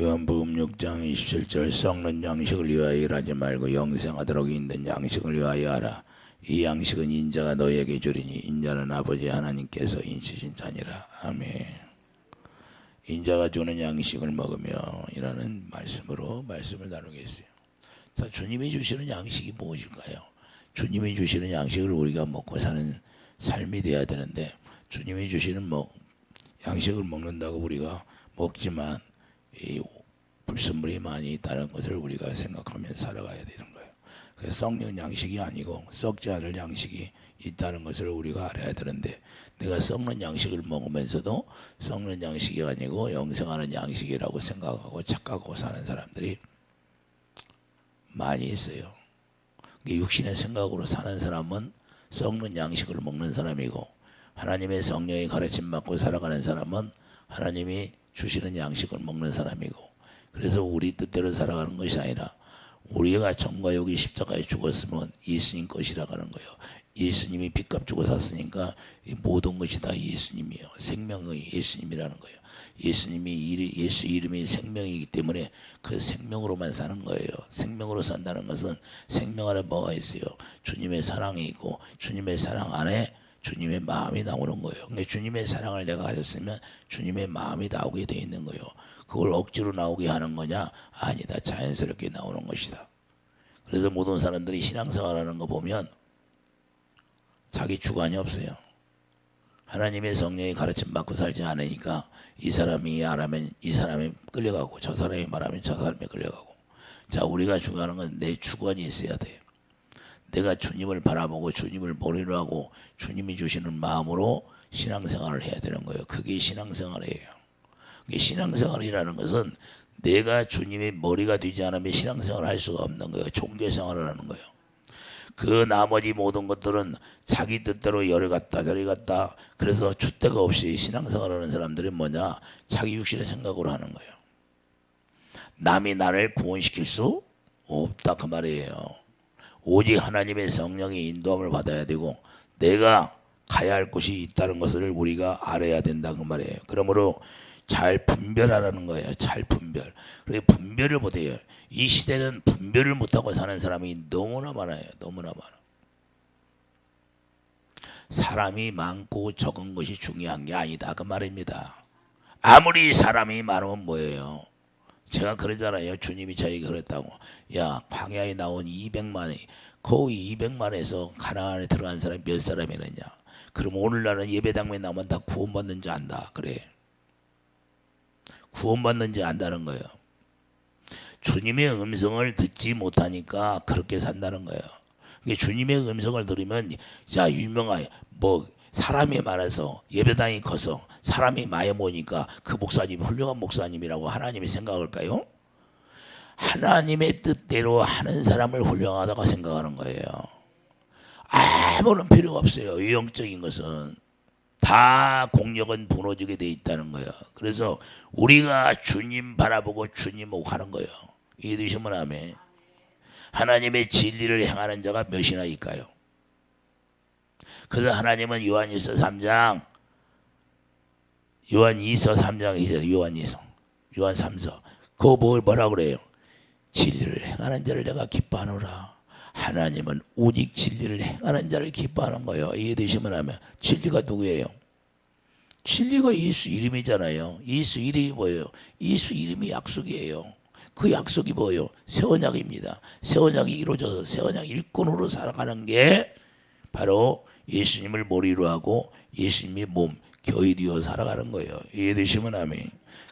요한복음 6장 27절 썩는 양식을 위하여 일하지 말고 영생하도록 있는 양식을 위하여 하라. 이 양식은 인자가 너희에게 주리니 인자는 아버지 하나님께서 인치신 자니라. 아멘. 인자가 주는 양식을 먹으며 이라는 말씀으로 말씀을 나누겠어요. 자, 주님이 주시는 양식이 무엇일까요? 주님이 주시는 양식을 우리가 먹고 사는 삶이 되어야 되는데, 주님이 주시는 양식을 먹는다고 우리가 먹지만 이 불순물이 많이 있다는 것을 우리가 생각하며 살아가야 되는 거예요. 그래서 썩는 양식이 아니고 썩지 않을 양식이 있다는 것을 우리가 알아야 되는데, 내가 썩는 양식을 먹으면서도 썩는 양식이 아니고 영생하는 양식이라고 생각하고 착각하고 사는 사람들이 많이 있어요. 육신의 생각으로 사는 사람은 썩는 양식을 먹는 사람이고, 하나님의 성령의 가르침 받고 살아가는 사람은 하나님이 주시는 양식을 먹는 사람이고, 그래서 우리 뜻대로 살아가는 것이 아니라 우리가 정과 여기 십자가에 죽었으면 예수님 것이라고 하는 거예요. 예수님이 빚값 주고 샀으니까 이 모든 것이 다 예수님이에요. 생명의 예수님이라는 거예요. 예수님이 예수 이름이 생명이기 때문에 그 생명으로만 사는 거예요. 생명으로 산다는 것은 생명 안에 뭐가 있어요? 주님의 사랑이 있고, 주님의 사랑 안에 주님의 마음이 나오는 거예요. 그러니까 주님의 사랑을 내가 가졌으면 주님의 마음이 나오게 돼 있는 거예요. 그걸 억지로 나오게 하는 거냐? 아니다. 자연스럽게 나오는 것이다. 그래서 모든 사람들이 신앙생활하는 거 보면 자기 주관이 없어요. 하나님의 성령의 가르침 받고 살지 않으니까 이 사람이 말하면 이 사람이 끌려가고, 저 사람이 말하면 저 사람이 끌려가고. 자, 우리가 중요한 건 내 주관이 있어야 돼요. 내가 주님을 바라보고 주님을 머리로 하고 주님이 주시는 마음으로 신앙생활을 해야 되는 거예요. 그게 신앙생활이에요. 신앙생활이라는 것은 내가 주님의 머리가 되지 않으면 신앙생활을 할 수가 없는 거예요. 종교생활을 하는 거예요. 그 나머지 모든 것들은 자기 뜻대로 여리 갔다 저리 갔다, 그래서 줏대가 없이 신앙생활을 하는 사람들이 뭐냐? 자기 육신의 생각으로 하는 거예요. 남이 나를 구원시킬 수 없다, 그 말이에요. 오직 하나님의 성령의 인도함을 받아야 되고, 내가 가야 할 곳이 있다는 것을 우리가 알아야 된다, 그 말이에요. 그러므로 잘 분별하라는 거예요. 잘 분별. 그리고 분별을 못해요. 이 시대는 분별을 못하고 사는 사람이 너무나 많아요. 너무나 많아. 사람이 많고 적은 것이 중요한 게 아니다, 그 말입니다. 아무리 사람이 많으면 뭐예요? 제가 그러잖아요. 주님이 저에게 그랬다고. 야, 광야에 나온 200만이, 거의 200만에서 가나안에 들어간 사람이 몇 사람이느냐? 그럼 오늘날은 예배당에 나오면 다 구원받는 줄 안다, 그래. 구원받는지 안다는 거예요. 주님의 음성을 듣지 못하니까 그렇게 산다는 거예요. 주님의 음성을 들으면, 자, 유명한 사람이 많아서 예배당이 커서 사람이 많이 모이니까 그 목사님이 훌륭한 목사님이라고 하나님이 생각할까요? 하나님의 뜻대로 하는 사람을 훌륭하다고 생각하는 거예요. 아무런 필요가 없어요. 영적인 것은 다 공력은 무너지게 돼 있다는 거예요. 그래서 우리가 주님 바라보고 주님 오가는 거예요. 이해되시면 아멘. 하나님의 진리를 행하는 자가 몇이나 있까요? 그래서 하나님은 요한이서 3장, 요한2서 3장이죠. 요한 3서. 그거 뭐라 그래요? 진리를 행하는 자를 내가 기뻐하노라. 하나님은 오직 진리를 행하는 자를 기뻐하는 거예요. 이해되시면 하면. 진리가 누구예요? 진리가 예수 이름이잖아요. 예수 이름이 뭐예요? 예수 이름이 약속이에요. 그 약속이 뭐예요? 새 언약입니다. 새 언약이 이루어져서 새 언약 일꾼으로 살아가는 게 바로 예수님을 머리로 하고 예수님의 몸, 교회 되어 살아가는 거예요. 이해되시면 아멘.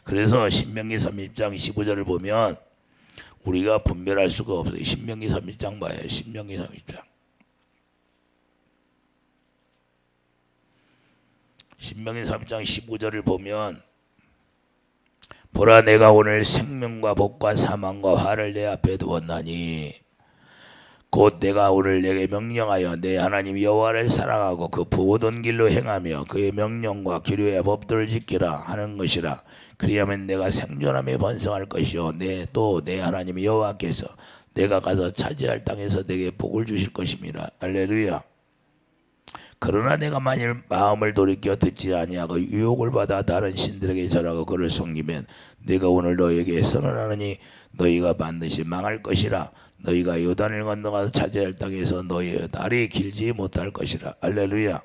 그래서 신명기 30장 15절을 보면 우리가 분별할 수가 없어요. 신명기 30장 봐요. 신명기 30장. 신명기 30장 15절을 보면, 보라, 내가 오늘 생명과 복과 사망과 화를 내 앞에 두었나니 곧 내가 오늘 내게 명령하여 내 하나님 여호와를 사랑하고 그 모든 길로 행하며 그의 명령과 기류의 법도를 지키라 하는 것이라. 그리하면 내가 생존하며 번성할 것이요 또 내 하나님 여호와께서 내가 가서 차지할 땅에서 내게 복을 주실 것입니다. 할렐루야. 그러나 내가 만일 마음을 돌이켜 듣지 아니하고 유혹을 받아 다른 신들에게 절하고 그를 섬기면 내가 오늘 너희에게 선언하느니 너희가 반드시 망할 것이라. 너희가 요단을 건너가서 차지할 땅에서 너희의 날이 길지 못할 것이라. 할렐루야.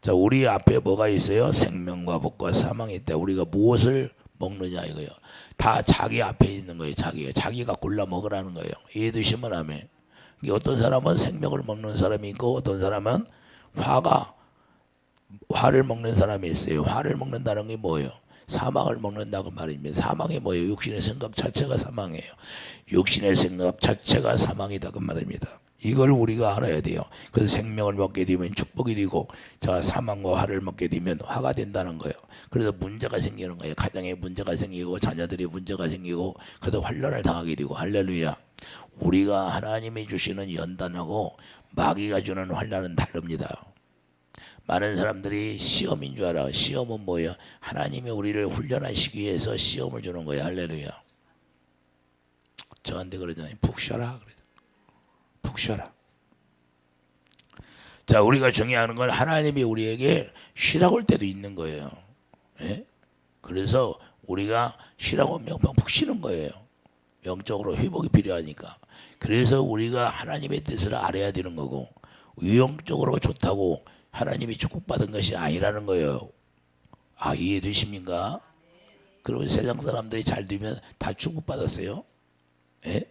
자, 우리 앞에 뭐가 있어요? 생명과 복과 사망이 있다. 우리가 무엇을 먹느냐 이거예요. 다 자기 앞에 있는 거예요. 자기가 골라 먹으라는 거예요. 이해되시면 하면. 어떤 사람은 생명을 먹는 사람이 있고 어떤 사람은 화를 먹는 사람이 있어요. 화를 먹는다는 게 뭐예요? 사망을 먹는다고 말입니다. 사망이 뭐예요? 육신의 생각 자체가 사망이에요. 육신의 생각 자체가 사망이다 그 말입니다. 이걸 우리가 알아야 돼요. 그래서 생명을 먹게 되면 축복이 되고 자 사망과 화를 먹게 되면 화가 된다는 거예요. 그래서 문제가 생기는 거예요. 가정에 문제가 생기고 자녀들이 문제가 생기고 그래서 환난을 당하게 되고. 할렐루야. 우리가 하나님이 주시는 연단하고 마귀가 주는 환난은 다릅니다. 많은 사람들이 시험인 줄 알아. 시험은 뭐예요? 하나님이 우리를 훈련하시기 위해서 시험을 주는 거예요. 할렐루야. 저한테 그러잖아요. 푹 쉬어라. 푹 쉬어라. 자, 우리가 중요한 건 하나님이 우리에게 쉬라고 할 때도 있는 거예요. 예? 그래서 우리가 쉬라고 하면 푹 쉬는 거예요. 영적으로 회복이 필요하니까. 그래서 우리가 하나님의 뜻을 알아야 되는 거고 유형적으로 좋다고 하나님이 축복받은 것이 아니라는 거예요. 아, 이해되십니까? 그러면 세상 사람들이 잘 되면 다 축복받았어요. 예?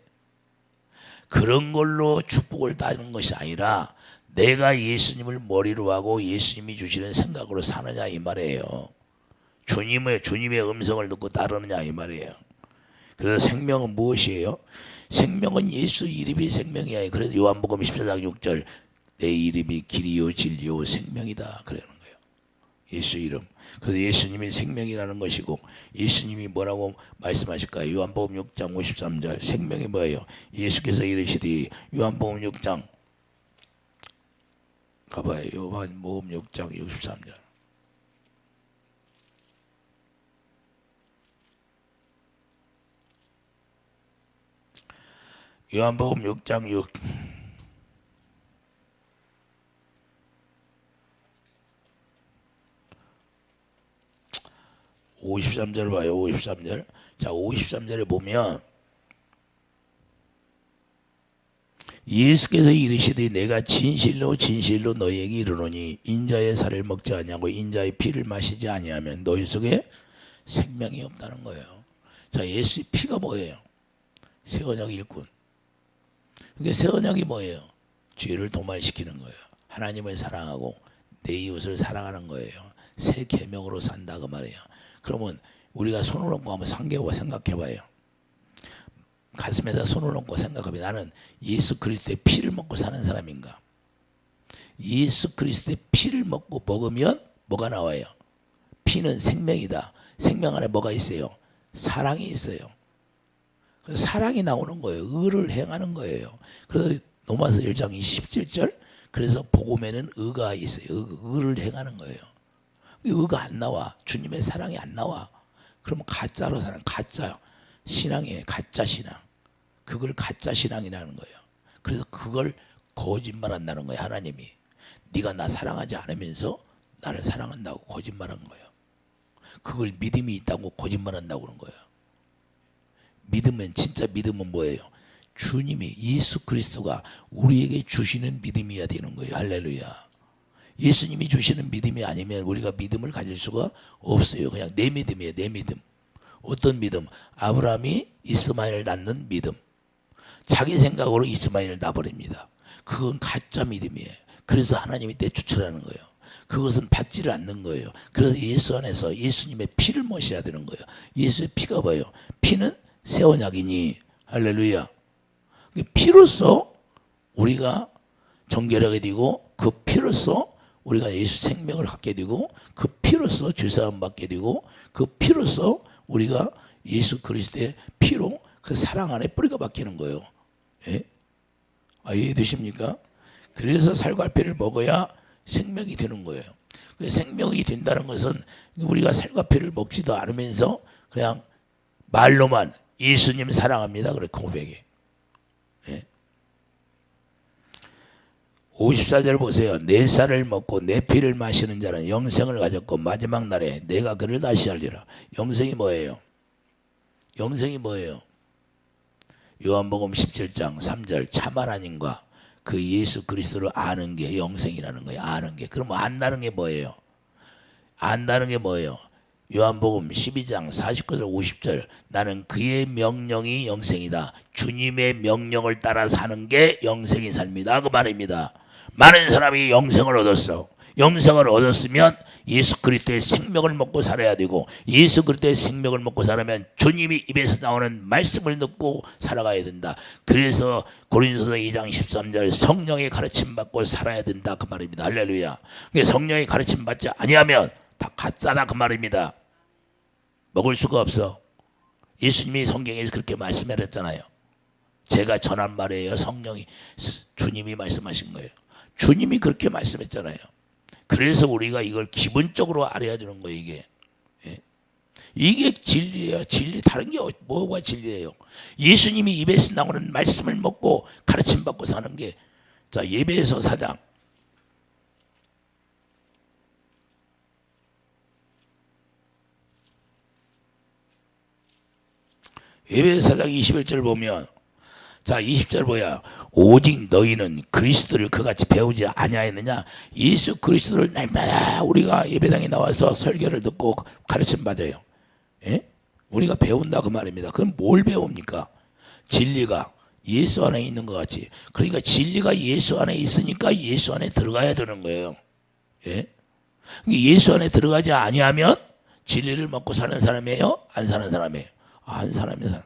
그런 걸로 축복을 따는 것이 아니라 내가 예수님을 머리로 하고 예수님이 주시는 생각으로 사느냐 이 말이에요. 주님의 음성을 듣고 따르느냐 이 말이에요. 그래서 생명은 무엇이에요? 생명은 예수 이름이 생명이야. 그래서 요한복음 14장 6절 내 이름이 길이요 진리요 생명이다 그러는 거예요. 예수 이름. 그래서 예수님이 생명이라는 것이고 예수님이 뭐라고 말씀하실까요? 요한복음 6장 53절 생명이 뭐예요? 예수께서 이르시되 요한복음 6장 가봐요. 요한복음 6장 63절 요한복음 6장 53절 봐요. 53절. 자, 53절에 보면 예수께서 이르시되 내가 진실로 진실로 너희에게 이르노니 인자의 살을 먹지 아니하고 인자의 피를 마시지 아니하면 너희 속에 생명이 없다는 거예요. 자, 예수의 피가 뭐예요? 새 언약 일꾼. 그러니까 새 언약이 뭐예요? 죄를 도말시키는 거예요. 하나님을 사랑하고 내 이웃을 사랑하는 거예요. 새 계명으로 산다 그 말이에요. 그러면 우리가 손을 얹고 한번 생각해봐요. 가슴에다 손을 얹고 생각하면 나는 예수 그리스도의 피를 먹고 사는 사람인가? 예수 그리스도의 피를 먹으면 뭐가 나와요? 피는 생명이다. 생명 안에 뭐가 있어요? 사랑이 있어요. 그래서 사랑이 나오는 거예요. 의를 행하는 거예요. 그래서 로마서 1장 27절 그래서 복음에는 의가 있어요. 의를 행하는 거예요. 의가 안 나와. 주님의 사랑이 안 나와. 그러면 가짜로 사는 가짜 신앙이에요. 가짜 신앙. 그걸 가짜 신앙이라는 거예요. 그래서 그걸 거짓말한다는 거예요. 하나님이. 네가 나 사랑하지 않으면서 나를 사랑한다고 거짓말한 거예요. 그걸 믿음이 있다고 거짓말한다고 그런 거예요. 믿으면 진짜 믿음은 뭐예요? 주님이 예수 그리스도가 우리에게 주시는 믿음이어야 되는 거예요. 할렐루야. 예수님이 주시는 믿음이 아니면 우리가 믿음을 가질 수가 없어요. 그냥 내 믿음이에요. 내 믿음. 어떤 믿음? 아브라함이 이스마엘을 낳는 믿음. 자기 생각으로 이스마엘을 낳아버립니다. 그건 가짜 믿음이에요. 그래서 하나님이 내쫓으라는 거예요. 그것은 받지를 않는 거예요. 그래서 예수 안에서 예수님의 피를 모셔야 되는 거예요. 예수의 피가 뭐예요? 피는 새 언약이니 할렐루야. 피로써 우리가 정결하게 되고 그 피로써 우리가 예수 생명을 갖게 되고 그 피로써 죄사함 받게 되고 그 피로써 우리가 예수 그리스도의 피로 그 사랑 안에 뿌리가 박히는 거예요. 예? 아, 이해되십니까? 그래서 살과피를 먹어야 생명이 되는 거예요. 생명이 된다는 것은 우리가 살과피를 먹지도 않으면서 그냥 말로만 예수님 사랑합니다. 그래 고백해. 예? 54절 보세요. 내 살을 먹고 내 피를 마시는 자는 영생을 가졌고 마지막 날에 내가 그를 다시 알리라. 영생이 뭐예요? 영생이 뭐예요? 요한복음 17장 3절 참 하나님과 그 예수 그리스도를 아는 게 영생이라는 거예요. 아는 게. 그럼 안다는 게 뭐예요? 안다는 게 뭐예요? 요한복음 12장 49절 50절 나는 그의 명령이 영생이다. 주님의 명령을 따라 사는 게 영생의 삶이다. 그 말입니다. 많은 사람이 영생을 얻었어. 영생을 얻었으면 예수 그리스도의 생명을 먹고 살아야 되고 예수 그리스도의 생명을 먹고 살아면 주님이 입에서 나오는 말씀을 듣고 살아가야 된다. 그래서 고린도서 2장 13절 성령의 가르침 받고 살아야 된다. 그 말입니다. 할렐루야. 성령의 가르침 받지 아니하면 다 가짜다. 그 말입니다. 먹을 수가 없어. 예수님이 성경에서 그렇게 말씀하셨잖아요. 제가 전한 말이에요. 성령이 주님이 말씀하신 거예요. 주님이 그렇게 말씀했잖아요. 그래서 우리가 이걸 기본적으로 알아야 되는 거예요. 이게 이게 진리예요. 진리. 다른 게 뭐가 진리예요? 예수님이 입에서 나오는 말씀을 먹고 가르침 받고 사는 게. 자, 예배서 4장 예배서 4장 21절 보면 자 20절 뭐야? 오직 너희는 그리스도를 그같이 배우지 아니하였느냐? 예수 그리스도를 날마다 우리가 예배당에 나와서 설교를 듣고 가르침 받아요. 예? 우리가 배운다 그 말입니다. 그럼 뭘 배웁니까? 진리가 예수 안에 있는 것 같이. 그러니까 진리가 예수 안에 있으니까 예수 안에 들어가야 되는 거예요. 예? 예수 안에 들어가지 아니하면 진리를 먹고 사는 사람이에요? 안 사는 사람이에요? 안 사는 사람.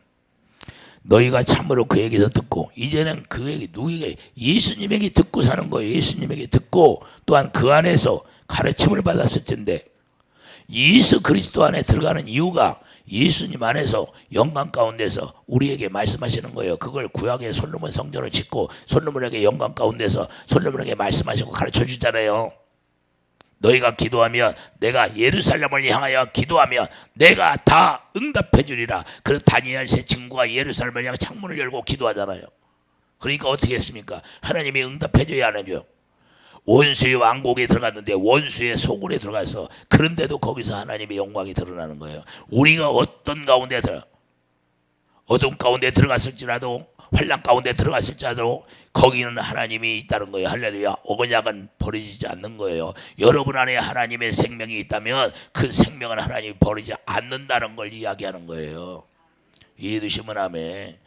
너희가 참으로 그에게서 듣고 이제는 그에게 누구에게 예수님에게 듣고 사는 거예요. 예수님에게 듣고 또한 그 안에서 가르침을 받았을 텐데 예수 그리스도 안에 들어가는 이유가 예수님 안에서 영광 가운데서 우리에게 말씀하시는 거예요. 그걸 구약의 솔로몬 성전을 짓고 솔로몬에게 영광 가운데서 솔로몬에게 말씀하시고 가르쳐 주잖아요. 너희가 기도하면 내가 예루살렘을 향하여 기도하면 내가 다 응답해 주리라. 그래서 다니엘 세 친구가 예루살렘을 향해 창문을 열고 기도하잖아요. 그러니까 어떻게 했습니까? 하나님이 응답해 줘야 안 해줘요. 원수의 왕국에 들어갔는데 원수의 소굴에 들어가서 그런데도 거기서 하나님의 영광이 드러나는 거예요. 우리가 어떤 가운데 어둠 가운데 들어갔을지라도 환난 가운데 들어갔을지라도 거기는 하나님이 있다는 거예요. 할렐루야. 언약은 버리지 않는 거예요. 여러분 안에 하나님의 생명이 있다면 그 생명은 하나님이 버리지 않는다는 걸 이야기하는 거예요. 이해되시면 아멘.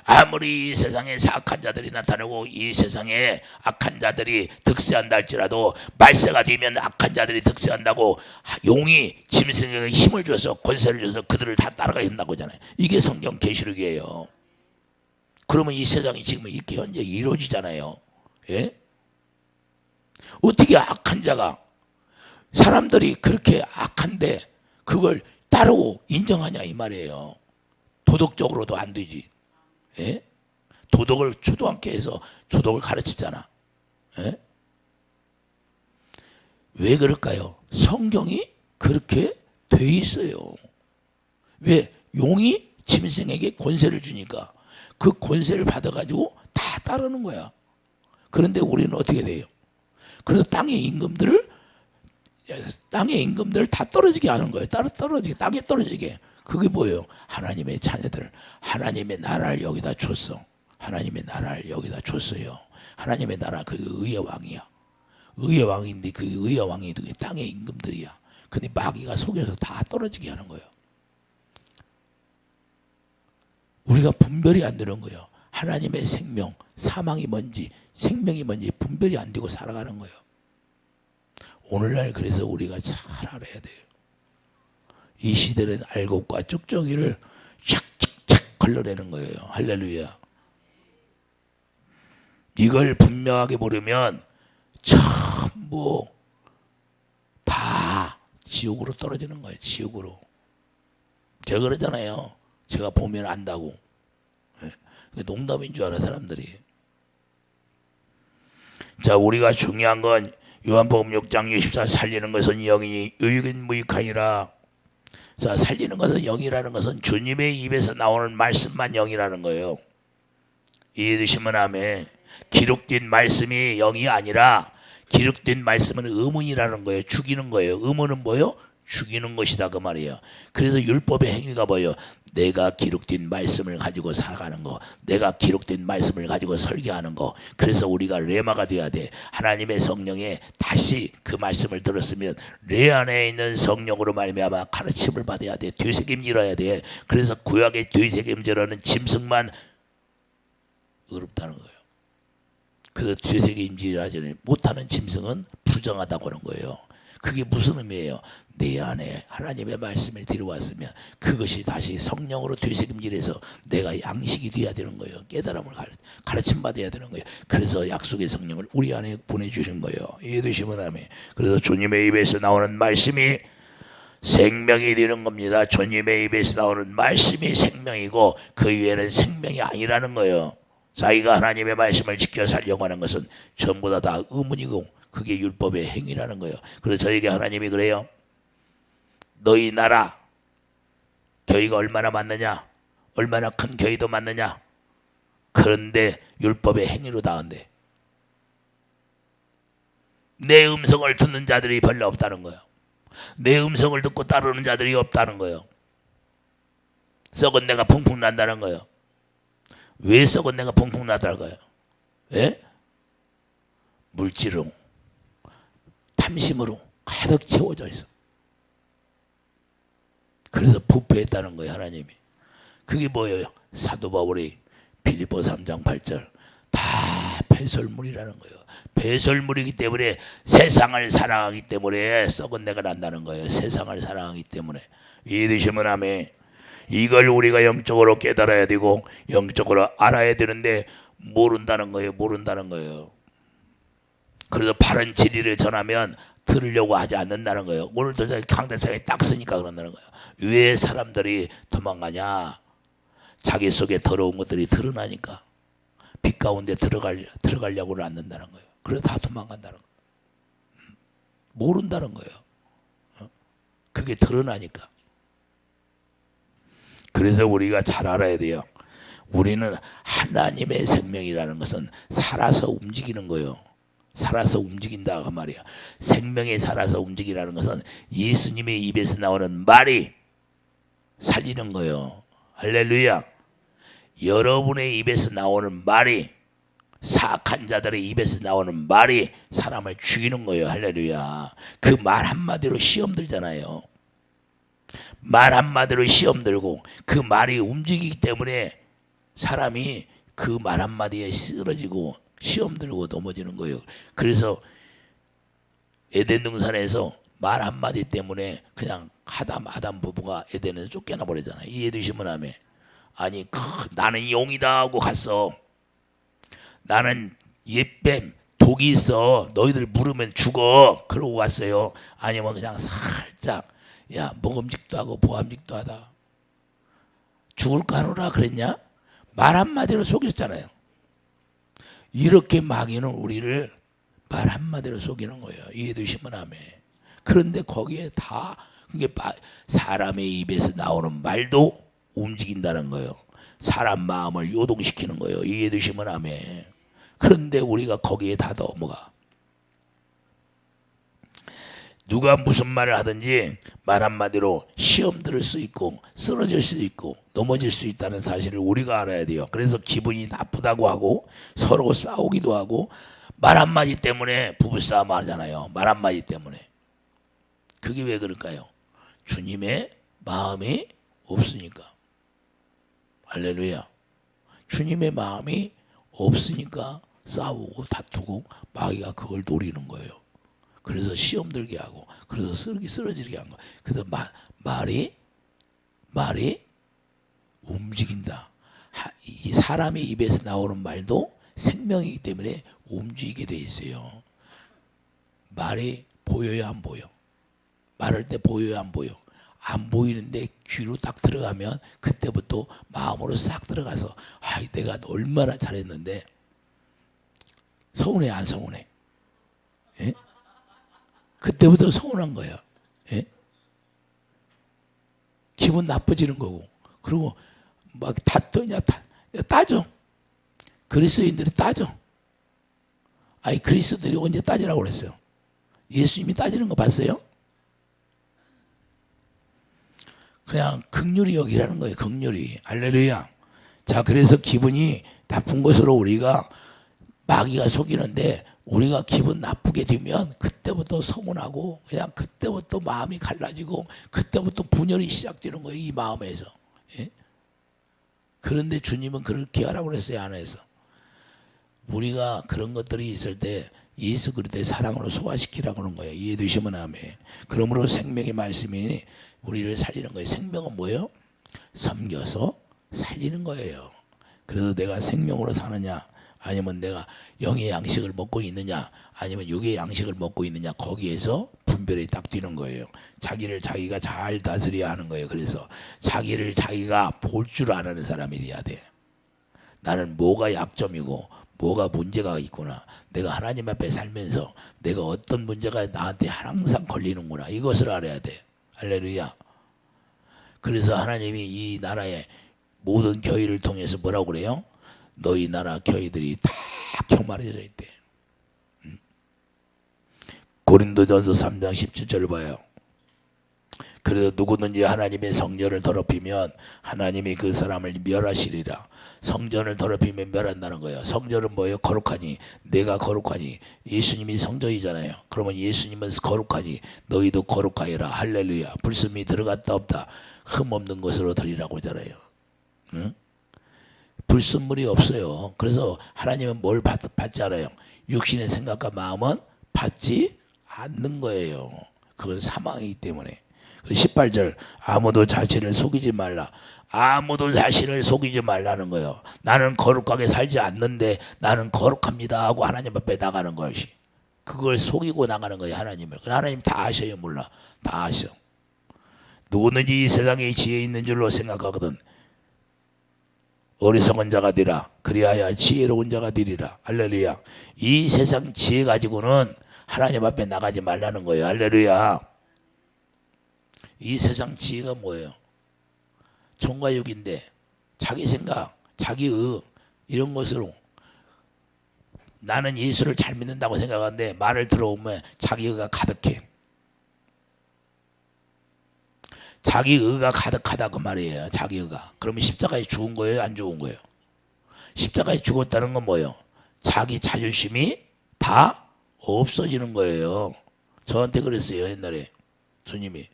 아무리 이 세상에 악한 자들이 나타나고 이 세상에 악한 자들이 득세한다 할지라도 말세가 되면 악한 자들이 득세한다고 용이 짐승에게 힘을 줘서 권세를 줘서 그들을 다 따라가야 한다고 하잖아요. 이게 성경 계시록이에요. 그러면 이 세상이 지금 이렇게 현재 이루어지잖아요. 예? 어떻게 악한 자가 사람들이 그렇게 악한데 그걸 따르고 인정하냐 이 말이에요. 도덕적으로도 안 되지. 예? 도덕을 초등학교에서 도덕을 가르치잖아. 예? 왜 그럴까요? 성경이 그렇게 돼 있어요. 왜? 용이 짐승에게 권세를 주니까 그 권세를 받아가지고 다 따르는 거야. 그런데 우리는 어떻게 돼요? 그래서 땅의 임금들을 다 떨어지게 하는 거예요. 떨어지게, 땅에 떨어지게. 그게 뭐예요? 하나님의 자녀들, 하나님의 나라를 여기다 줬어. 하나님의 나라를 여기다 줬어요. 하나님의 나라 그 의의 왕이야. 의의 왕인데 그 의의 왕이 땅의 임금들이야. 근데 마귀가 속여서 다 떨어지게 하는 거예요. 우리가 분별이 안 되는 거예요. 하나님의 생명, 사망이 뭔지, 생명이 뭔지 분별이 안 되고 살아가는 거예요. 오늘날 그래서 우리가 잘 알아야 돼요. 이 시대는 알곡과 쭉정이를 착착착 걸러내는 거예요. 할렐루야. 이걸 분명하게 모르면 전부 다 지옥으로 떨어지는 거예요. 지옥으로. 제가 그러잖아요. 제가 보면 안다고. 농담인 줄 알아 사람들이. 자, 우리가 중요한 건 요한복음 6장 64 살리는 것은 영이니 의익은 무익하니라. 자, 살리는 것은 영이라는 것은 주님의 입에서 나오는 말씀만 영이라는 거예요. 이해되시면 아멘. 기록된 말씀이 영이 아니라 기록된 말씀은 의문이라는 거예요. 죽이는 거예요. 의문은 뭐예요? 죽이는 것이다 그 말이에요. 그래서 율법의 행위가 뭐예요? 내가 기록된 말씀을 가지고 살아가는 거, 내가 기록된 말씀을 가지고 설교하는 거. 그래서 우리가 레마가 돼야 돼. 하나님의 성령에 다시 그 말씀을 들었으면 내 안에 있는 성령으로 말미암아 가르침을 받아야 돼. 되새김질해야 돼. 그래서 구약의 되새김질하는 짐승만 어렵다는 거예요. 그래서 되새김질하지 못하는 짐승은 부정하다고 하는 거예요. 그게 무슨 의미예요? 내 안에 하나님의 말씀을 들어왔으면 그것이 다시 성령으로 되새김질해서 내가 양식이 돼야 되는 거예요. 깨달음을 가르침 받아야 되는 거예요. 그래서 약속의 성령을 우리 안에 보내주신 거예요. 이해되시면 아멘. 그래서 주님의 입에서 나오는 말씀이 생명이 되는 겁니다. 주님의 입에서 나오는 말씀이 생명이고 그 위에는 생명이 아니라는 거예요. 자기가 하나님의 말씀을 지켜 살려고 하는 것은 전부 다 의문이고 그게 율법의 행위라는 거예요. 그래서 저에게 하나님이 그래요. 너희 나라 교회가 얼마나 많느냐, 얼마나 큰 교회도 많느냐. 그런데 율법의 행위로 나온대. 내 음성을 듣는 자들이 별로 없다는 거예요. 내 음성을 듣고 따르는 자들이 없다는 거예요. 썩은 내가 펑펑 난다는 거예요. 왜 썩은 내가 펑펑 나다는 거예요? 예? 물질로, 탐심으로 가득 채워져 있어. 그래서 부패했다는 거예요, 하나님이. 그게 뭐예요? 사도 바울이 빌립보 3장 8절 다 배설물이라는 거예요. 배설물이기 때문에 세상을 사랑하기 때문에 썩은 내가 난다는 거예요. 세상을 사랑하기 때문에. 이해되시면 아멘. 이걸 우리가 영적으로 깨달아야 되고 영적으로 알아야 되는데 모른다는 거예요. 모른다는 거예요. 그래서 바른 진리를 전하면 들으려고 하지 않는다는 거예요. 오늘도 강대상에 딱 쓰니까 그런다는 거예요. 왜 사람들이 도망가냐? 자기 속에 더러운 것들이 드러나니까 빛 가운데 들어가려고는 않는다는 거예요. 그래서 다 도망간다는 거예요. 모른다는 거예요. 그게 드러나니까. 그래서 우리가 잘 알아야 돼요. 우리는 하나님의 생명이라는 것은 살아서 움직이는 거예요. 살아서 움직인다 그 말이야. 생명이 살아서 움직이라는 것은 예수님의 입에서 나오는 말이 살리는 거예요. 할렐루야. 여러분의 입에서 나오는 말이, 사악한 자들의 입에서 나오는 말이 사람을 죽이는 거예요. 할렐루야. 그 말 한마디로 시험 들잖아요. 말 한마디로 시험 들고 그 말이 움직이기 때문에 사람이 그 말 한마디에 쓰러지고 시험 들고 넘어지는 거예요. 그래서 에덴 동산에서 말 한마디 때문에 그냥 아담 부부가 에덴에서 쫓겨나 버리잖아요. 이해되시면 아멘. 아니 나는 용이다 하고 갔어. 나는 옛뱀 독이 있어. 너희들 물으면 죽어. 그러고 갔어요. 아니면 그냥 살짝 야 먹음직도 하고 보암직도 하다. 죽을까 하노라 그랬냐? 말 한마디로 속였잖아요. 이렇게 마귀는 우리를 말 한마디로 속이는 거예요. 이해되시면 아멘. 그런데 거기에 다 그게 사람의 입에서 나오는 말도 움직인다는 거예요. 사람 마음을 요동시키는 거예요. 이해되시면 아멘. 그런데 우리가 거기에 다 넘어가. 누가 무슨 말을 하든지 말 한마디로 시험 들을 수 있고 쓰러질 수 있고 넘어질 수 있다는 사실을 우리가 알아야 돼요. 그래서 기분이 나쁘다고 하고 서로 싸우기도 하고 말 한마디 때문에 부부싸움 하잖아요. 말 한마디 때문에. 그게 왜 그럴까요? 주님의 마음이 없으니까. 할렐루야. 주님의 마음이 없으니까 싸우고 다투고 마귀가 그걸 노리는 거예요. 그래서 시험 들게 하고 그래서 쓰러지게 한 거예요. 그래서 말이 움직인다. 이 사람의 입에서 나오는 말도 생명이기 때문에 움직이게 돼 있어요. 말이 보여요, 안 보여? 말할 때 보여요, 안 보여? 안 보이는데 귀로 딱 들어가면 그때부터 마음으로 싹 들어가서 내가 얼마나 잘했는데 서운해 안 서운해? 예? 그때부터 서운한 거야. 예? 기분 나빠지는 거고. 그리고 막 다투냐 따져. 그리스도인들이 따져. 아니 그리스도들이 언제 따지라고 그랬어요? 예수님이 따지는 거 봤어요? 그냥 긍휼히 여기라는 거예요. 긍휼히. 할렐루야. 자, 그래서 기분이 나쁜 것으로 우리가 마귀가 속이는데 우리가 기분 나쁘게 되면 그때부터 서운하고 그냥 그때부터 마음이 갈라지고 그때부터 분열이 시작되는 거예요. 이 마음에서. 예? 그런데 주님은 그렇게 하라고 그랬어요. 안에서. 우리가 그런 것들이 있을 때 예수 그리스도의 사랑으로 소화시키라고 하는 거예요. 이해되시면 아멘. 그러므로 생명의 말씀이 우리를 살리는 거예요. 생명은 뭐예요? 섬겨서 살리는 거예요. 그래서 내가 생명으로 사느냐 아니면 내가 영의 양식을 먹고 있느냐 아니면 육의 양식을 먹고 있느냐 거기에서 분별이 딱 뛰는 거예요. 자기를 자기가 잘 다스려야 하는 거예요. 그래서 자기를 자기가 볼 줄 아는 사람이 돼야 돼. 나는 뭐가 약점이고 뭐가 문제가 있구나. 내가 하나님 앞에 살면서 내가 어떤 문제가 나한테 항상 걸리는구나. 이것을 알아야 돼. 할렐루야. 그래서 하나님이 이 나라의 모든 교회를 통해서 뭐라고 그래요? 너희 나라 교회들이 다 교만해져 있대. 고린도전서 3장 17절을 봐요. 그래서 누구든지 하나님의 성전을 더럽히면 하나님이 그 사람을 멸하시리라. 성전을 더럽히면 멸한다는 거예요. 성전은 뭐예요? 거룩하니. 내가 거룩하니. 예수님이 성전이잖아요. 그러면 예수님은 거룩하니 너희도 거룩하여라. 할렐루야. 불순이 들어갔다 없다. 흠 없는 것으로 드리라고 하잖아요. 응? 불순물이 없어요. 그래서 하나님은 뭘 받지 않아요? 육신의 생각과 마음은 받지 않는 거예요. 그건 사망이기 때문에. 18절 아무도 자신을 속이지 말라. 아무도 자신을 속이지 말라는 거예요. 나는 거룩하게 살지 않는데 나는 거룩합니다 하고 하나님 앞에 나가는 것이. 그걸 속이고 나가는 거예요. 하나님을. 하나님 다 아셔요? 몰라? 다 아셔. 누구든지 이 세상에 지혜 있는 줄로 생각하거든 어리석은 자가 되라. 그리하여 지혜로운 자가 되리라. 할렐루야. 이 세상 지혜 가지고는 하나님 앞에 나가지 말라는 거예요. 할렐루야. 이 세상 지혜가 뭐예요? 종과 육인데 자기 생각, 자기 의 이런 것으로 나는 예수를 잘 믿는다고 생각하는데 말을 들어오면 자기 의가 가득해. 자기 의가 가득하다 그 말이에요. 자기 의가. 그러면 십자가에 죽은 거예요? 안 죽은 거예요? 십자가에 죽었다는 건 뭐예요? 자기 자존심이 다 없어지는 거예요. 저한테 그랬어요. 옛날에 주님이.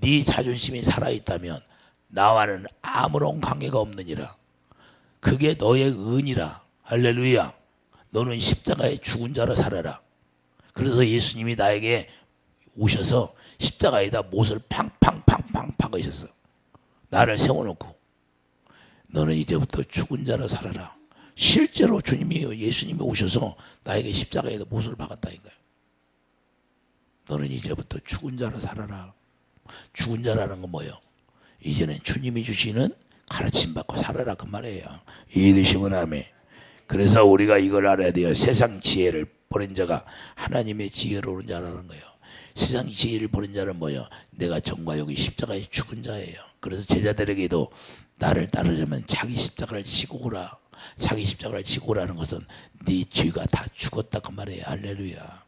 네 자존심이 살아있다면 나와는 아무런 관계가 없느니라. 그게 너의 은이라. 할렐루야. 너는 십자가에 죽은 자로 살아라. 그래서 예수님이 나에게 오셔서 십자가에다 못을 팡팡팡팡 박으셨어. 나를 세워놓고 너는 이제부터 죽은 자로 살아라. 실제로 예수님이 오셔서 나에게 십자가에다 못을 박았다니까요. 너는 이제부터 죽은 자로 살아라. 죽은 자라는 건 뭐예요? 이제는 주님이 주시는 가르침 받고 살아라 그 말이에요. 이해되시면 아멘. 그래서 우리가 이걸 알아야 돼요. 세상 지혜를 버린 자가 하나님의 지혜로운 자라는 거예요. 세상 지혜를 버린 자는 뭐예요? 내가 정과 여기 십자가에 죽은 자예요. 그래서 제자들에게도 나를 따르려면 자기 십자가를 지고 오라. 자기 십자가를 지고 오라는 것은 네 죄가 다 죽었다 그 말이에요. 할렐루야.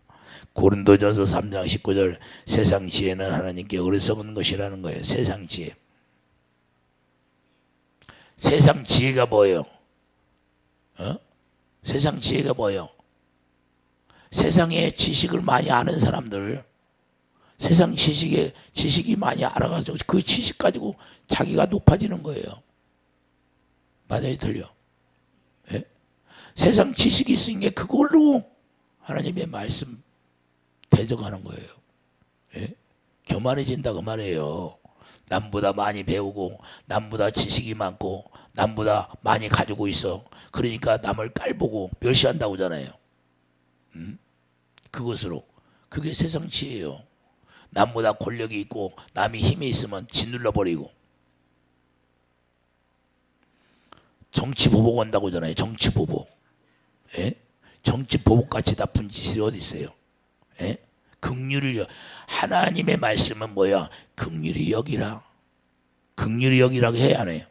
고린도전서 3장 19절 세상 지혜는 하나님께 어리석은 것이라는 거예요. 세상 지혜. 세상 지혜가 뭐예요? 세상 지혜가 뭐예요? 세상에 지식을 많이 아는 사람들, 세상 지식이 많이 알아가지고 그 지식 가지고 자기가 높아지는 거예요. 맞아요? 틀려? 예? 세상 지식이 있으니까 그걸로 하나님의 말씀 대적하는 거예요. 예? 교만해진다 그 말이에요. 남보다 많이 배우고 남보다 지식이 많고 남보다 많이 가지고 있어. 그러니까 남을 깔보고 멸시한다고 하잖아요. 그것으로. 그게 세상 지혜예요. 남보다 권력이 있고 남이 힘이 있으면 짓눌러 버리고. 정치 보복 한다고 하잖아요. 정치 보복. 예? 정치 보복같이 나쁜 짓이 어디 있어요? 예? 긍휼을 하나님의 말씀은 뭐야? 긍휼히 여기라. 긍휼히 여기라고 해야 안 해요.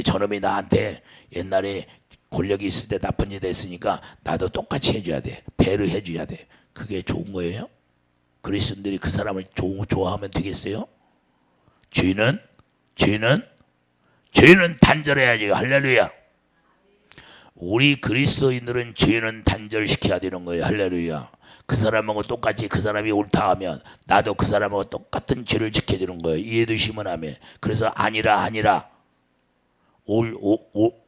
저놈이 나한테 옛날에 권력이 있을 때 나쁜 짓 했으니까 나도 똑같이 해줘야 돼. 배를 해줘야 돼. 그게 좋은 거예요? 그리스도인들이 그 사람을 좋아하면 되겠어요? 죄는 단절해야지. 할렐루야. 우리 그리스도인들은 죄는 단절시켜야 되는 거예요. 할렐루야. 그 사람하고 똑같이 그 사람이 옳다 하면 나도 그 사람하고 똑같은 죄를 지켜야 되는 거예요. 이해되시면 하면. 그래서 아니라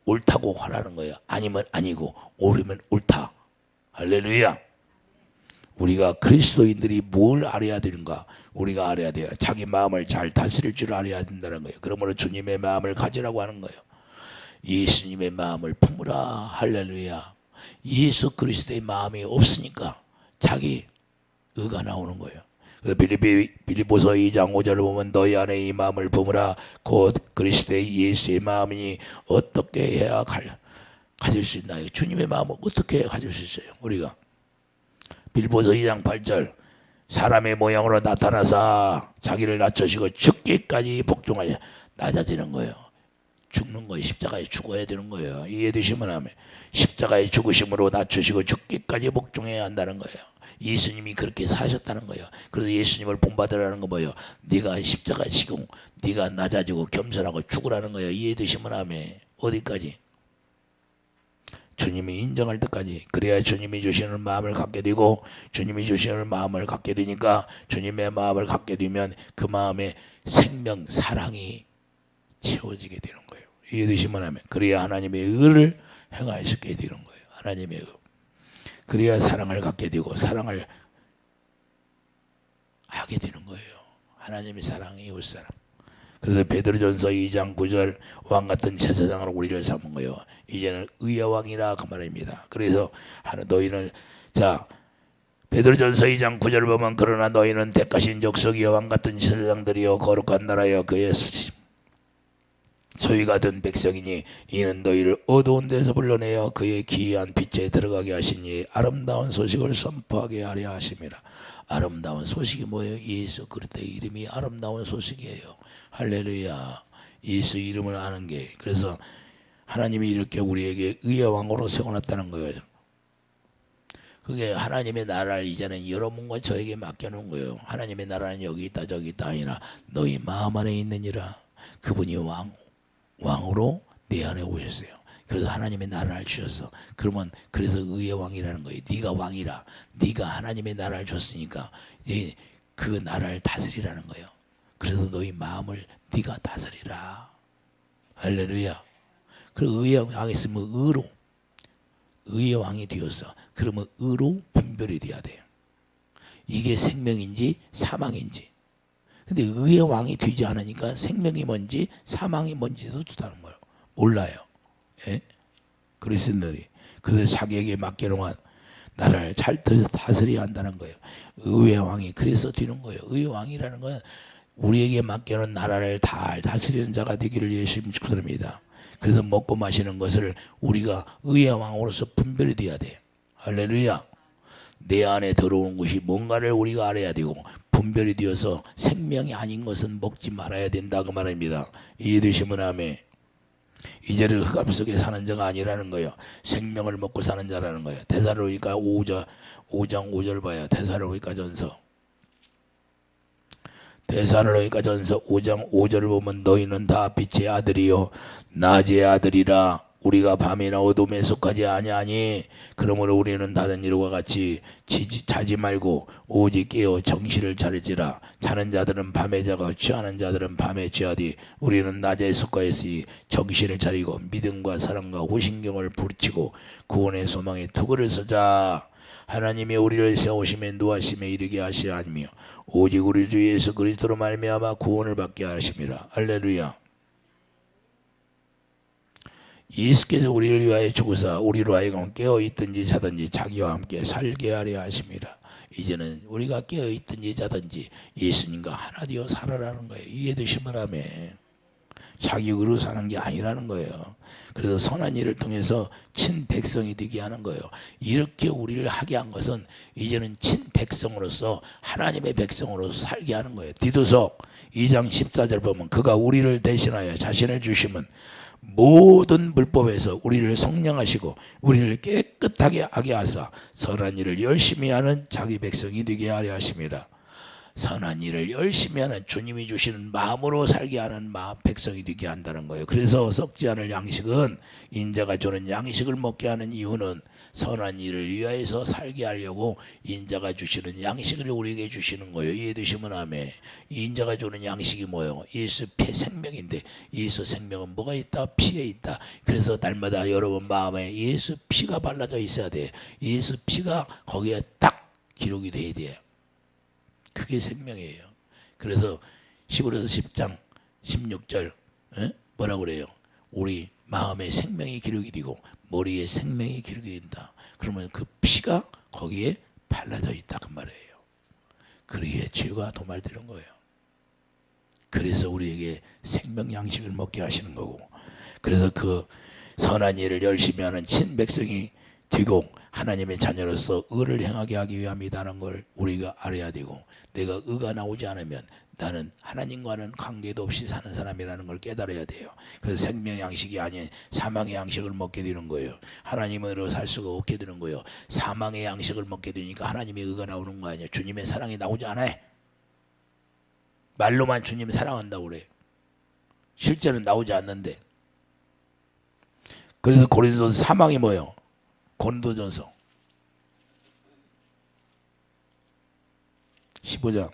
옳다고 하라는 거예요. 아니면 아니고 옳으면 옳다. 할렐루야. 우리가 그리스도인들이 뭘 알아야 되는가? 우리가 알아야 돼요. 자기 마음을 잘 다스릴 줄 알아야 된다는 거예요. 그러므로 주님의 마음을 가지라고 하는 거예요. 예수님의 마음을 품으라. 할렐루야. 예수 그리스도의 마음이 없으니까 자기 의가 나오는 거예요. 빌립보서 2장 5절을 보면 너희 안에 이 마음을 품으라. 곧 그리스도의 예수의 마음이니 어떻게 해야 가질 수 있나요? 주님의 마음을 어떻게 해야 가질 수 있어요? 우리가 빌립보서 2장 8절 사람의 모양으로 나타나사 자기를 낮추시고 죽기까지 복종하여 낮아지는 거예요. 죽는 거예요. 십자가에 죽어야 되는 거예요. 이해되시면 하면 십자가에 죽으심으로 낮추시고 죽기까지 복종해야 한다는 거예요. 예수님이 그렇게 사셨다는 거예요. 그래서 예수님을 본받으라는 거 뭐예요? 네가 십자가에 지고 네가 낮아지고 겸손하고 죽으라는 거예요. 이해되시면 하면 어디까지? 주님이 인정할 때까지. 그래야 주님이 주시는 마음을 갖게 되고 주님이 주시는 마음을 갖게 되니까 주님의 마음을 갖게 되면 그 마음에 생명, 사랑이 채워지게 되는 거예요. 이해되시면 하면. 그래야 하나님의 의를 행할 수 있게 되는 거예요. 하나님의 의. 그래야 사랑을 갖게 되고 사랑을 하게 되는 거예요. 하나님의 사랑, 이웃사랑. 그래서 베드로전서 2장 9절 왕같은 제사장으로 우리를 삼은 거예요. 이제는 의의 왕이라 그 말입니다. 그래서 너희는 베드로전서 2장 9절을 보면 그러나 너희는 택하신 족속이여 왕같은 제사장들이여 거룩한 나라여 그의 소유가 된 백성이니 이는 너희를 어두운 데서 불러내어 그의 기이한 빛에 들어가게 하시니 아름다운 소식을 선포하게 하려 하심이라. 아름다운 소식이 뭐예요? 예수 그리스도의 이름이 아름다운 소식이에요. 할렐루야. 예수 이름을 아는 게. 그래서 하나님이 이렇게 우리에게 의의 왕으로 세워놨다는 거예요. 그게 하나님의 나라를 이제는 여러분과 저에게 맡겨놓은 거예요. 하나님의 나라는 여기 있다 저기 있다 아니라 너희 마음 안에 있느니라. 그분이 왕으로 내 안에 오셨어요. 그래서 하나님의 나라를 주셨어. 그러면 그래서 의의 왕이라는 거예요. 네가 왕이라. 네가 하나님의 나라를 줬으니까 이제 그 나라를 다스리라는 거예요. 그래서 너희 마음을 네가 다스리라. 할렐루야. 그리고 의의 왕이 있으면 의의 왕이 되었어. 그러면 의로 분별이 돼야 돼요. 이게 생명인지 사망인지. 근데 의의 왕이 되지 않으니까 생명이 뭔지 사망이 뭔지도 몰라요. 예? 그리스도인들이. 그래서 자기에게 맡겨놓은 나라를 잘 다스려야 한다는 거예요. 의의 왕이 그래서 되는 거예요. 의의 왕이라는 건 우리에게 맡겨놓은 나라를 잘 다스리는 자가 되기를 예수님 축원합니다. 그래서 먹고 마시는 것을 우리가 의의 왕으로서 분별이 돼야 돼. 할렐루야. 내 안에 들어오는 것이 뭔가를 우리가 알아야 되고 분별이 되어서 생명이 아닌 것은 먹지 말아야 된다 그 말입니다. 이해되시면 아멘. 이제는 흑암 속에 사는 자가 아니라는 거예요. 생명을 먹고 사는 자라는 거예요. 데살로니가 5장 5절 봐요. 데살로니가 전서 5장 5절을 보면 너희는 다 빛의 아들이요 낮의 아들이라. 우리가 밤이나 어둠에 속하지 아니하니 그러므로 우리는 다른 일과 같이 자지 말고 오직 깨어 정신을 차리지라. 자는 자들은 밤에 자고 취하는 자들은 밤에 취하디 우리는 낮에 속하였으니 정신을 차리고 믿음과 사랑과 호신경을 부르치고 구원의 소망에 투구를 서자. 하나님이 우리를 세우심에 노하심에 이르게 하시려 하며 오직 우리 주 예수 그리스도로 말미암아 구원을 받게 하심이라. 할렐루야. 예수께서 우리를 위하여 죽으사 우리로 하여금 깨어있든지 자든지 자기와 함께 살게 하려 하심이라. 이제는 우리가 깨어있든지 자든지 예수님과 하나 되어 살아라는 거예요. 이해되시면 하면 자기 의로 사는 게 아니라는 거예요. 그래서 선한 일을 통해서 친백성이 되게 하는 거예요. 이렇게 우리를 하게 한 것은 이제는 친백성으로서 하나님의 백성으로서 살게 하는 거예요. 디도서 2장 14절 보면 그가 우리를 대신하여 자신을 주시면 모든 불법에서 우리를 성령하시고 우리를 깨끗하게 하게 하사 선한 일을 열심히 하는 자기 백성이 되게 하려 하심이라. 선한 일을 열심히 하는 주님이 주시는 마음으로 살게 하는 백성이 되게 한다는 거예요. 그래서 썩지 않을 양식은 인자가 주는 양식을 먹게 하는 이유는 선한 일을 위하여서 살게 하려고 인자가 주시는 양식을 우리에게 주시는 거예요. 이해되시면 아멘. 인자가 주는 양식이 뭐예요? 예수 피 생명인데 예수 생명은 뭐가 있다? 피에 있다. 그래서 날마다 여러분 마음에 예수 피가 발라져 있어야 돼. 예수 피가 거기에 딱 기록이 돼야 돼요. 그게 생명이에요. 그래서 히브리서 10장 16절 뭐라고 그래요? 우리 마음에 생명이 기록이 되고 머리에 생명이 기록이 된다. 그러면 그 피가 거기에 발라져 있다 그 말이에요. 그리에 죄가 도말되는 거예요. 그래서 우리에게 생명 양식을 먹게 하시는 거고, 그래서 그 선한 일을 열심히 하는 친백성이 되고 하나님의 자녀로서 의를 행하게 하기 위함이라는 걸 우리가 알아야 되고, 내가 의가 나오지 않으면 나는 하나님과는 관계도 없이 사는 사람이라는 걸 깨달아야 돼요. 그래서 생명 양식이 아닌 사망의 양식을 먹게 되는 거예요. 하나님으로 살 수가 없게 되는 거예요. 사망의 양식을 먹게 되니까 하나님의 의가 나오는 거 아니에요. 주님의 사랑이 나오지 않아요. 말로만 주님 사랑한다고 그래. 실제는 나오지 않는데. 그래서 고린도서 사망이 뭐예요? 고린도전서 15장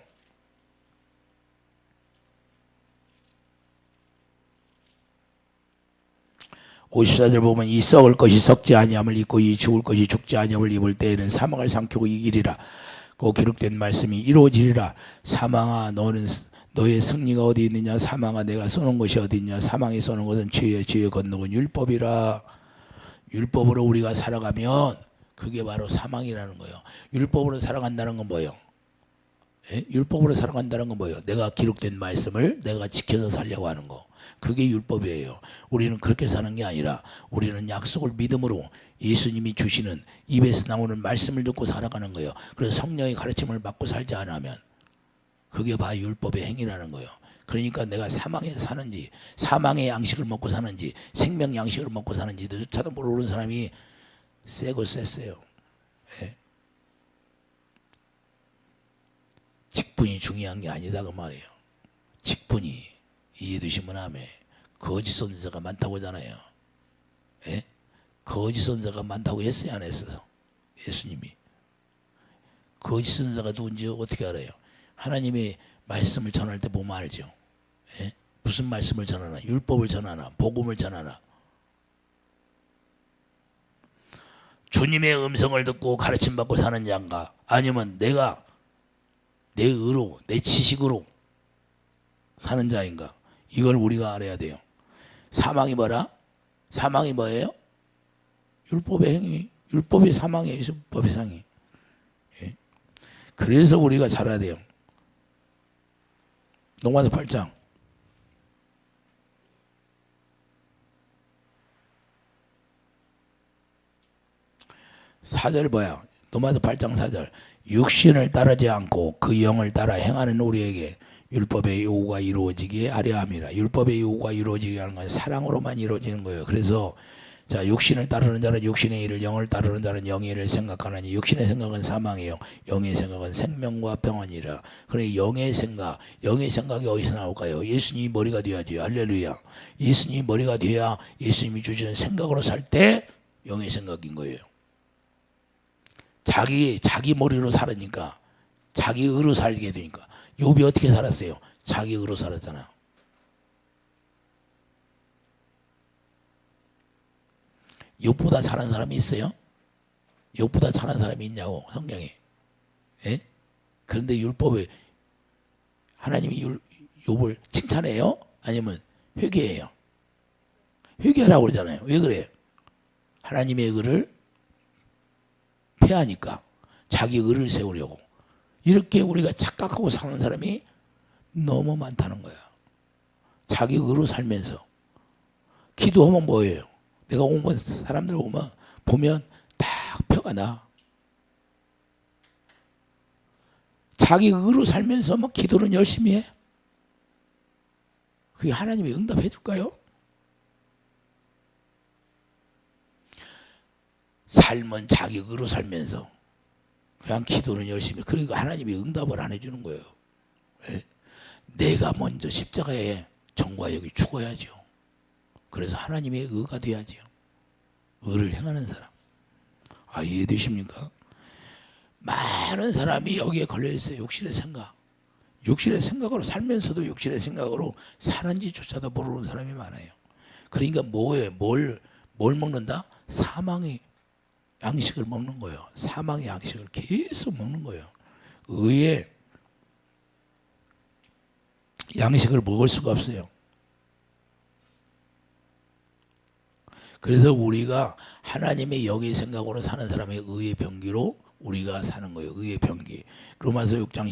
54절 보면 이 썩을 것이 썩지 아니함을 입고 이 죽을 것이 죽지 아니함을 입을 때에는 사망을 삼키고 이기리라. 그 기록된 말씀이 이루어지리라. 사망아 너는 너의 승리가 어디 있느냐? 사망아 내가 쏘는 것이 어디 있냐? 사망이 쏘는 것은 죄의 건너건 율법이라. 율법으로 우리가 살아가면 그게 바로 사망이라는 거예요. 율법으로 살아간다는 건 뭐예요? 율법으로 살아간다는 건 뭐예요? 내가 기록된 말씀을 내가 지켜서 살려고 하는 거. 그게 율법이에요. 우리는 그렇게 사는 게 아니라 우리는 약속을 믿음으로 예수님이 주시는 입에서 나오는 말씀을 듣고 살아가는 거예요. 그래서 성령의 가르침을 받고 살지 않으면 그게 바로 율법의 행위라는 거예요. 그러니까 내가 사망에서 사는지 사망의 양식을 먹고 사는지 생명 양식을 먹고 사는지조차도 모르는 사람이 세고 셌어요. 예. 직분이 중요한 게 아니다 그 말이에요. 직분이 이해되시면 하면 거짓 선지자가 많다고 하잖아요. 예? 거짓 선지자가 많다고 했어요 안 했어요? 예수님이. 거짓 선지자가 누군지 어떻게 알아요? 하나님의 말씀을 전할 때 보면 알죠. 예? 무슨 말씀을 전하나? 율법을 전하나? 복음을 전하나? 주님의 음성을 듣고 가르침 받고 사는 자인가? 아니면 내가 내 의로 내 지식으로 사는 자인가? 이걸 우리가 알아야 돼요. 사망이 뭐라? 사망이 뭐예요? 율법의 행위. 율법이 사망이에요. 율법의 상이. 예? 그래서 우리가 잘 알아야 돼요. 로마서 8장 4절 뭐야? 로마서 8장 4절 육신을 따르지 않고 그 영을 따라 행하는 우리에게 율법의 요구가 이루어지게 하려 함이라. 율법의 요구가 이루어지게 하는 건 사랑으로만 이루어지는 거예요. 그래서 자 육신을 따르는 자는 육신의 일을, 영을 따르는 자는 영의 일을 생각하나니 육신의 생각은 사망이요 영의 생각은 생명과 평안이라. 그러니 영의 생각이 어디서 나올까요? 예수님이 머리가 돼야지. 할렐루야. 예수님이 머리가 돼야 예수님이 주시는 생각으로 살 때 영의 생각인 거예요. 자기 머리로 살으니까 자기 의로 살게 되니까. 욥이 어떻게 살았어요? 자기 의로 살았잖아. 욥보다 잘한 사람이 있어요? 욥보다 잘한 사람이 있냐고 성경에. 예? 그런데 율법에 하나님이 욥을 칭찬해요? 아니면 회개해요? 회개하라고 그러잖아요. 왜 그래요? 하나님의 의를 패하니까 자기 의를 세우려고. 이렇게 우리가 착각하고 사는 사람이 너무 많다는 거야. 자기 의로 살면서. 기도하면 뭐예요? 내가 오면 사람들 보면 딱 표가 나. 자기 의로 살면서 막 기도는 열심히 해. 그게 하나님이 응답해 줄까요? 삶은 자기 의로 살면서 그냥 기도는 열심히. 그러니까 하나님이 응답을 안 해주는 거예요. 왜? 내가 먼저 십자가에 정과역이 죽어야죠. 그래서 하나님의 의가 돼야죠. 의를 행하는 사람. 이해되십니까? 많은 사람이 여기에 걸려있어요. 욕심의 생각. 욕심의 생각으로 살면서도 욕심의 생각으로 사는지조차도 모르는 사람이 많아요. 그러니까 뭐예요? 뭘 먹는다? 사망의 양식을 먹는 거예요. 사망의 양식을 계속 먹는 거예요. 의의 양식을 먹을 수가 없어요. 그래서 우리가 하나님의 영의 생각으로 사는 사람의 의의 병기로 우리가 사는 거예요. 의의 병기. 로마서 6장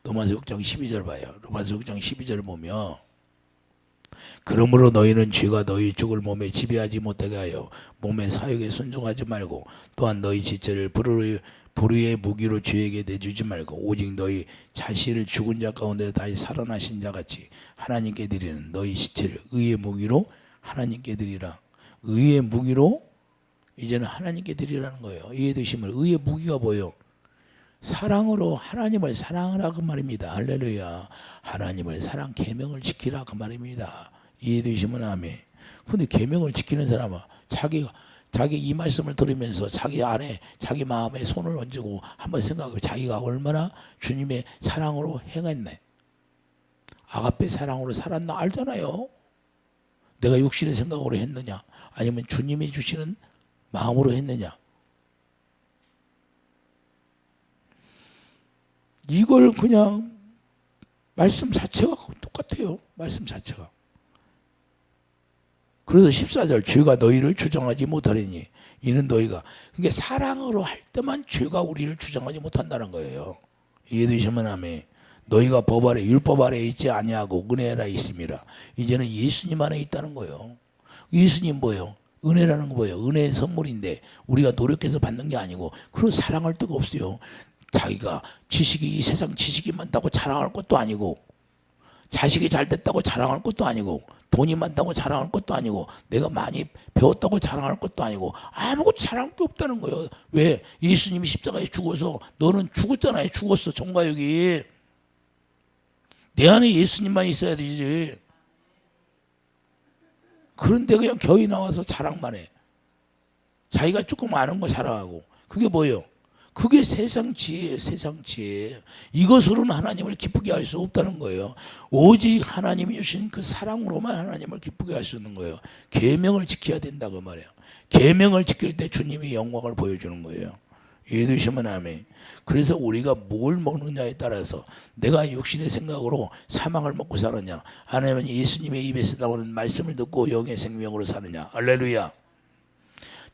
12절 봐요. 로마서 6장 12절 보면 그러므로 너희는 죄가 너희 죽을 몸에 지배하지 못하게 하여 몸의 사욕에 순종하지 말고 또한 너희 지체를 불의의 무기로 죄에게 내주지 말고 오직 너희 자신을 죽은 자 가운데 다시 살아나신 자 같이 하나님께 드리는 너희 지체를 의의 무기로 하나님께 드리라. 의의 무기로 이제는 하나님께 드리라는 거예요. 이해되시면 의의 무기가 뭐예요? 사랑으로 하나님을 사랑하라 그 말입니다. 할렐루야. 하나님을 사랑 계명을 지키라 그 말입니다. 이해되시면 아멘. 근데 계명을 지키는 사람은 자기 이 말씀을 들으면서 자기 안에 자기 마음에 손을 얹고 한번 생각해. 자기가 얼마나 주님의 사랑으로 행했네. 아가페 사랑으로 살았나 알잖아요. 내가 육신의 생각으로 했느냐 아니면 주님이 주시는 마음으로 했느냐. 이걸 그냥 말씀 자체가 똑같아요. 말씀 자체가. 그래서 14절 죄가 너희를 주장하지 못하리니 이는 너희가 그러니까 사랑으로 할 때만 죄가 우리를 주장하지 못한다는 거예요. 이해되시면 아멘. 너희가 법 아래 율법 아래 있지 아니하고 은혜 아래 있음이라. 이제는 예수님 안에 있다는 거예요. 예수님 뭐예요? 은혜라는 거 뭐예요? 은혜의 선물인데 우리가 노력해서 받는 게 아니고 그런 사랑할 데가 없어요. 자기가 이 세상 지식이 많다고 자랑할 것도 아니고 자식이 잘 됐다고 자랑할 것도 아니고 돈이 많다고 자랑할 것도 아니고 내가 많이 배웠다고 자랑할 것도 아니고 아무것도 자랑할 게 없다는 거예요. 왜? 예수님이 십자가에 죽어서 너는 죽었잖아요. 죽었어. 정과역이. 내 안에 예수님만 있어야 되지. 그런데 그냥 겨이 나와서 자랑만 해. 자기가 조금 아는 거 자랑하고. 그게 뭐예요? 그게 세상 지혜예요. 세상 지혜. 이것으로는 하나님을 기쁘게 할 수 없다는 거예요. 오직 하나님이 주신 그 사랑으로만 하나님을 기쁘게 할 수 있는 거예요. 계명을 지켜야 된다고 말해요. 계명을 지킬 때 주님이 영광을 보여주는 거예요. 이해되시면 아멘. 그래서 우리가 뭘 먹느냐에 따라서 내가 육신의 생각으로 사망을 먹고 사느냐 아니면 예수님의 입에서 나오는 말씀을 듣고 영의 생명으로 사느냐. 할렐루야.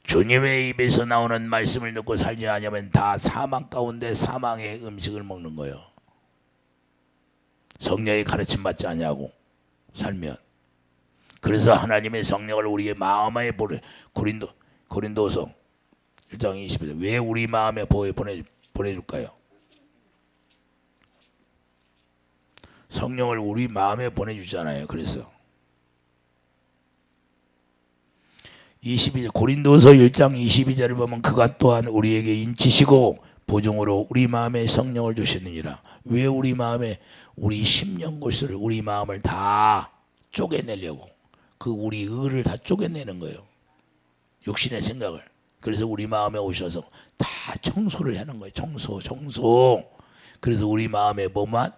주님의 입에서 나오는 말씀을 듣고 살지 않으면 다 사망 가운데 사망의 음식을 먹는 거예요. 성령의 가르침 받지 않냐고 살면. 그래서 하나님의 성령을 우리의 마음에 고린도서 1장 20절 왜 우리 마음에 보내줄까요? 성령을 우리 마음에 보내주잖아요. 그래서 22절 고린도서 1장 22절을 보면 그가 또한 우리에게 인치시고 보증으로 우리 마음에 성령을 주시느니라. 왜 우리 마음에 우리 심령 골수를 우리 마음을 다 쪼개내려고 그 우리 의를 다 쪼개내는 거예요. 육신의 생각을. 그래서 우리 마음에 오셔서 다 청소를 하는 거예요. 청소. 그래서 우리 마음에 뭐만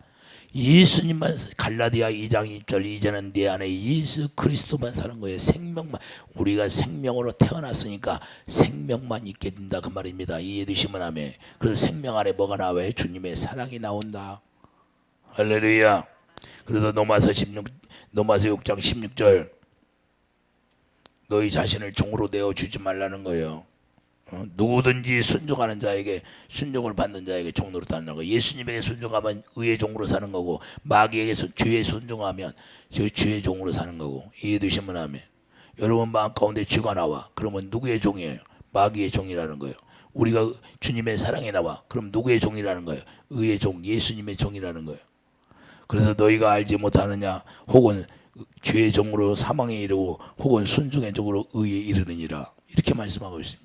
예수님만 갈라디아 2장 2절 이제는 내 안에 예수 그리스도만 사는 거예요. 생명만. 우리가 생명으로 태어났으니까 생명만 있게 된다 그 말입니다. 이해되시면 아멘. 그래서 생명 안에 뭐가 나와요? 주님의 사랑이 나온다. 할렐루야. 그래서 로마서 6장 16절 너희 자신을 종으로 내어주지 말라는 거예요. 누구든지 순종하는 자에게 순종을 받는 자에게 종으로 사는 거. 예수님에게 순종하면 의의 종으로 사는 거고 마귀에게서 죄에 순종하면 죄의 종으로 사는 거고. 이해되시면 아멘. 여러분 마음 가운데 죄가 나와. 그러면 누구의 종이에요? 마귀의 종이라는 거예요. 우리가 주님의 사랑에 나와. 그럼 누구의 종이라는 거예요? 의의 종, 예수님의 종이라는 거예요. 그래서 너희가 알지 못하느냐 혹은 죄의 종으로 사망에 이르고 혹은 순종의 종으로 의에 이르느니라. 이렇게 말씀하고 있습니다.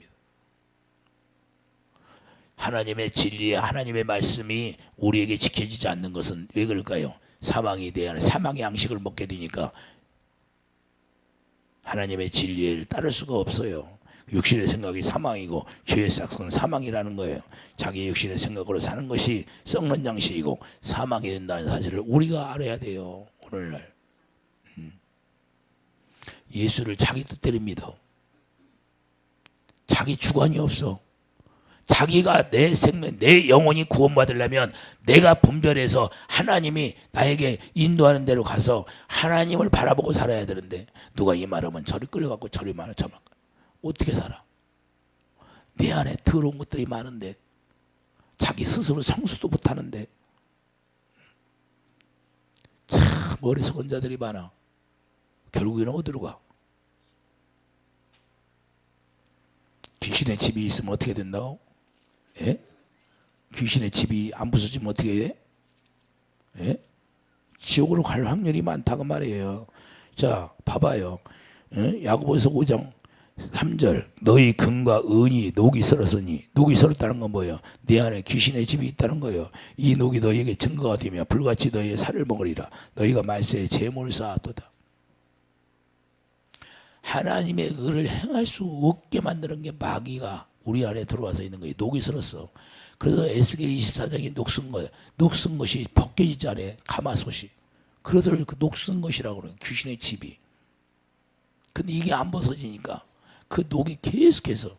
하나님의 진리, 하나님의 말씀이 우리에게 지켜지지 않는 것은 왜 그럴까요? 사망에 대한 사망의 양식을 먹게 되니까 하나님의 진리를 따를 수가 없어요. 육신의 생각이 사망이고 죄의 싹은 사망이라는 거예요. 자기 육신의 생각으로 사는 것이 썩는 양식이고 사망이 된다는 사실을 우리가 알아야 돼요. 오늘날 예수를 자기 뜻대로 믿어. 자기 주관이 없어. 자기가 내 생명, 내 영혼이 구원받으려면 내가 분별해서 하나님이 나에게 인도하는 대로 가서 하나님을 바라보고 살아야 되는데 누가 이 말하면 저리 끌려가고 저리 말하면 저만 어떻게 살아? 내 안에 더러운 것들이 많은데 자기 스스로 성수도 못하는데 참 어리석은 자들이 많아. 결국에는 어디로 가? 귀신의 집이 있으면 어떻게 된다고? 예? 귀신의 집이 안 부서지면 어떻게 해? 예? 지옥으로 갈 확률이 많다고 말이에요. 자, 봐봐요. 예? 야고보서 5장 3절 너희 금과 은이 녹이 설었으니 녹이 설었다는 건 뭐예요? 네 안에 귀신의 집이 있다는 거예요. 이 녹이 너희에게 증거가 되며 불같이 너희의 살을 먹으리라. 너희가 말세에 재물을 쌓았도다. 하나님의 의를 행할 수 없게 만드는 게 마귀가 우리 안에 들어와서 있는 거예요. 녹이 설었어. 그래서 에스겔 24장이 녹슨 거예요. 녹슨 것이 벗겨지지 않아. 가마솥이. 그래서 그 녹슨 것이라고 그래요. 귀신의 집이. 근데 이게 안 벗어지니까 그 녹이 계속해서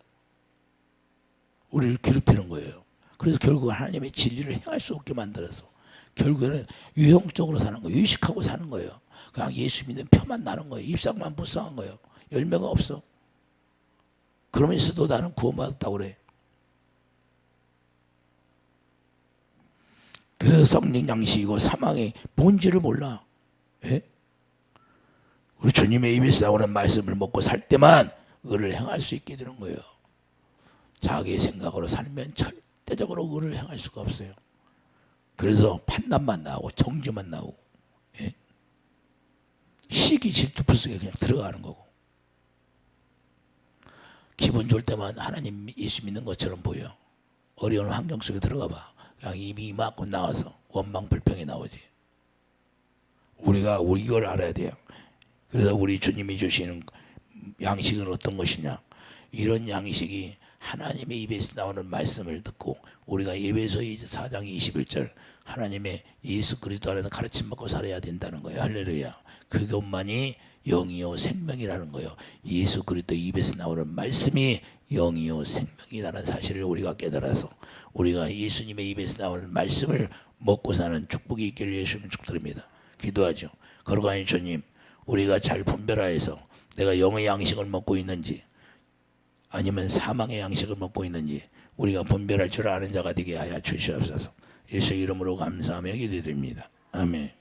우리를 괴롭히는 거예요. 그래서 결국 하나님의 진리를 행할 수 없게 만들어서 결국에는 유형적으로 사는 거예요. 유식하고 사는 거예요. 그냥 예수 믿는 표만 나는 거예요. 입상만 불쌍한 거예요. 열매가 없어. 그러면서도 나는 구원받았다고 그래. 그래서 성령 양식이고 사망의 본질을 몰라. 예? 우리 주님의 입에서 나오는 말씀을 먹고 살 때만 의를 행할 수 있게 되는 거예요. 자기의 생각으로 살면 절대적으로 의를 행할 수가 없어요. 그래서 판단만 나오고 정죄만 나오고 예? 시기 질투 불속에 그냥 들어가는 거고 기분 좋을 때만 하나님 예수 믿는 것처럼 보여. 어려운 환경 속에 들어가 봐. 그냥 이미 이만큼 나와서 원망 불평이 나오지. 우리가 이걸 알아야 돼요. 그래서 우리 주님이 주시는 양식은 어떤 것이냐? 이런 양식이 하나님의 입에서 나오는 말씀을 듣고 우리가 에베소 4장 21절 하나님의 예수 그리스도 안에서 가르침 받고 살아야 된다는 거예요. 할렐루야. 그것만이 영이요 생명이라는 거예요. 예수 그리스도 입에서 나오는 말씀이 영이요 생명이라는 사실을 우리가 깨달아서 우리가 예수님의 입에서 나오는 말씀을 먹고 사는 축복이 있기를 예수님 축드립니다. 기도하죠. 거룩하신 주님, 우리가 잘 분별하여서 내가 영의 양식을 먹고 있는지 아니면 사망의 양식을 먹고 있는지 우리가 분별할 줄 아는 자가 되게 하여 주시옵소서. 예수 이름으로 감사하며 기도드립니다. 아멘.